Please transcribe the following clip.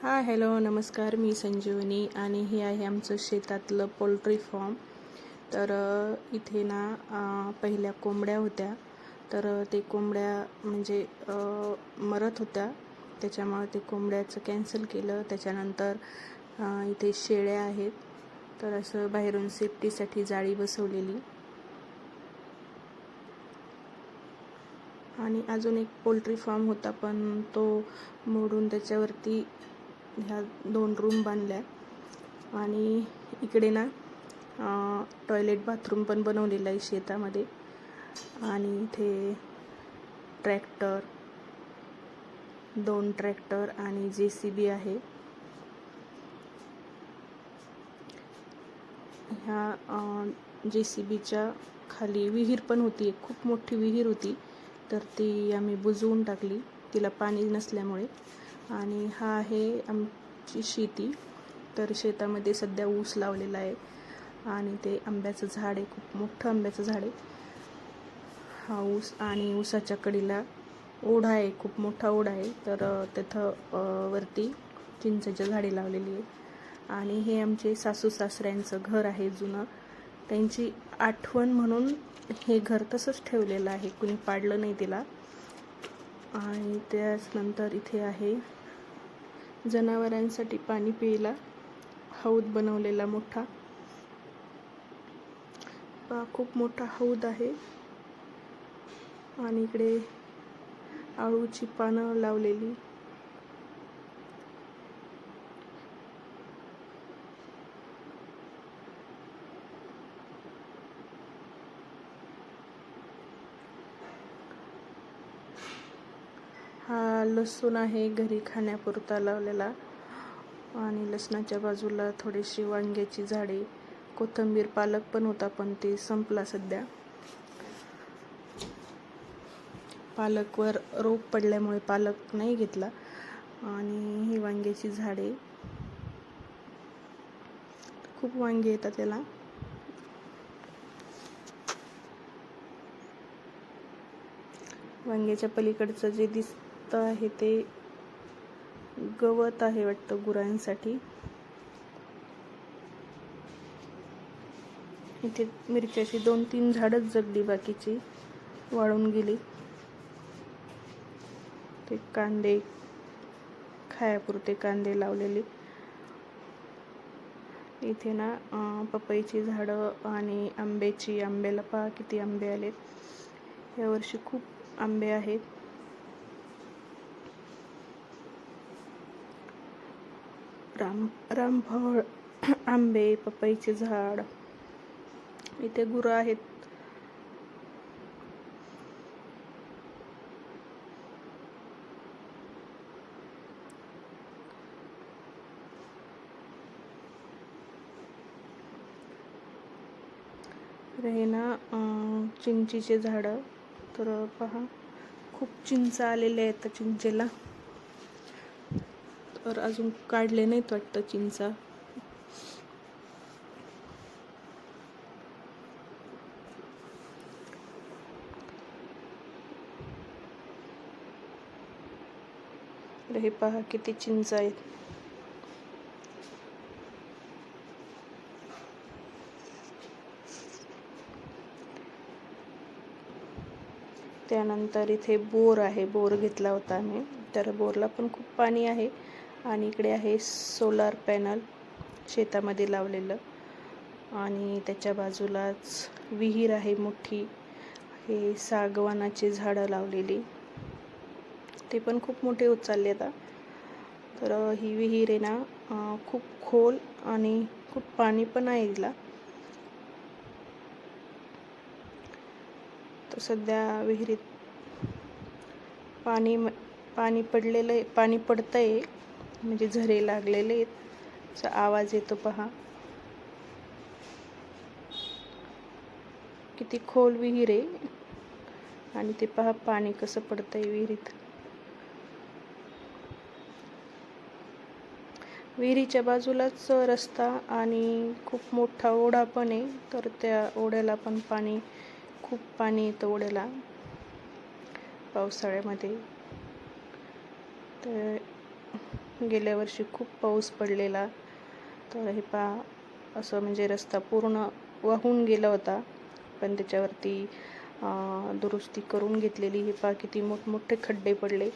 Hello नमस्कार. मी संजीवनी आणि हे आहे आमचं शेतातलं पोल्ट्री फार्म. तर इथे ना पहिल्या कोंबड्या होत्या. तर ते कोंबड्या म्हणजे मरत होत्या, त्याच्यामुळे ते कोंबड्याचं कॅन्सल केलं. त्याच्यानंतर इथे शेळ्या आहेत, तर असं बाहेरून सेफ्टीसाठी जाळी बसवलेली. आणि अजून एक पोल्ट्री फार्म होता, पण तो मोडून त्याच्यावरती ह्या 2 रूम बांधल्या. आणि इकडे ना टॉयलेट बाथरूम पण बनवलेलं आहे शेतामध्ये. आणि इथे ट्रॅक्टर, 2 ट्रॅक्टर आणि JCB आहे. ह्या JCBच्या खाली विहीर पण होती, एक खूप मोठी विहीर होती, तर ती आम्ही बुजवून टाकली, तिला पाणी नसल्यामुळे. आणि हा आहे आमची शेती. तर शेतामध्ये सध्या ऊस लावलेला आहे आणि ते आंब्याचं झाड आहे, खूप मोठं आंब्याचं झाड आहे. हा ऊस आणि ऊसाच्या कडेला ओढा आहे, खूप मोठा ओढा आहे. तर तिथं वरती चिंचेची झाडे लावलेली आहे. आणि हे आमचे सासू सासऱ्यांचं घर आहे जुनं, त्यांची आठवण म्हणून हे घर तसंच ठेवलेलं आहे, कुणी पाडलं नाही तिला. आणि त्याचनंतर इथे आहे जनावरांसाठी पाणी प्यायला हौद बनवलेला मोठा. खूप मोठा हौद आहे. आणि इकडे आळूची पानं लावलेली. हा लसूण आहे, घरी खाण्यापुरता लावलेला. आणि लसणाच्या बाजूला थोडीशी वांग्याची झाडे, कोथिंबीर, पालक पण होता, पण ते संपला सध्या. पालकवर रोग पडल्यामुळे पालक नाही घेतला. आणि ही वांग्याची झाडे, खूप वांगे येतात त्याला. वांग्याच्या पलीकडचं जे दिसतं आहे ते गवत आहे वाटतं गुरांसाठी. इथे मिरच्याची 2-3 झाडच जगली, बाकीची वाळून गेली. ते कांदे, खायापुरते कांदे लावलेले. इथे ना पपईची झाडं आणि आंब्याला पहा किती आंबे आलेत. यावर्षी खूप आंबे आहेत. रामफळ, आंबे, पपईचे झाड. इथे गुरं आहेत. हे ना चिंचीचे झाडं. तर पहा खूप चिंच आलेले आहेत चिंचेला. तर अजून काढले नाहीत वाटतं चिंचा. हे पहा किती चिंच आहेत. त्यानंतर इथे बोर आहे, बोर घेतला होता आम्ही. तर बोरला पण खूप पाणी आहे. आणि इकडे आहे सोलार पॅनल शेतामध्ये लावलेलं. आणि त्याच्या बाजूलाच विहीर आहे मोठी. हे सागवानाची झाडं लावलेली, ते पण खूप मोठे होत चालले आता. तर ही विहीर आहे ना खूप खोल आणि खूप पाणी पण आहे हिला. तर सध्या विहिरीत पाणी पडलेलं आहे, पाणी पडतंय, म्हणजे झरे लागलेले आहेत. असा आवाज येतो पहा. किती खोल विहीर आहे. आणि ते पहा पाणी कसं पडतंय विहिरीत. विहिरीच्या बाजूलाच रस्ता आणि खूप मोठा ओढा पण आहे. तर त्या ओढ्याला पण खूप पाणी येतं ओढ्याला पावसाळ्यामध्ये. तर गेल्या वर्षी खूप पाऊस पडलेला, तर हे असं म्हणजे रस्ता पूर्ण वाहून गेला होता, पण त्याच्यावरती दुरुस्ती करून घेतलेली. हे किती मोठमोठे खड्डे पडले.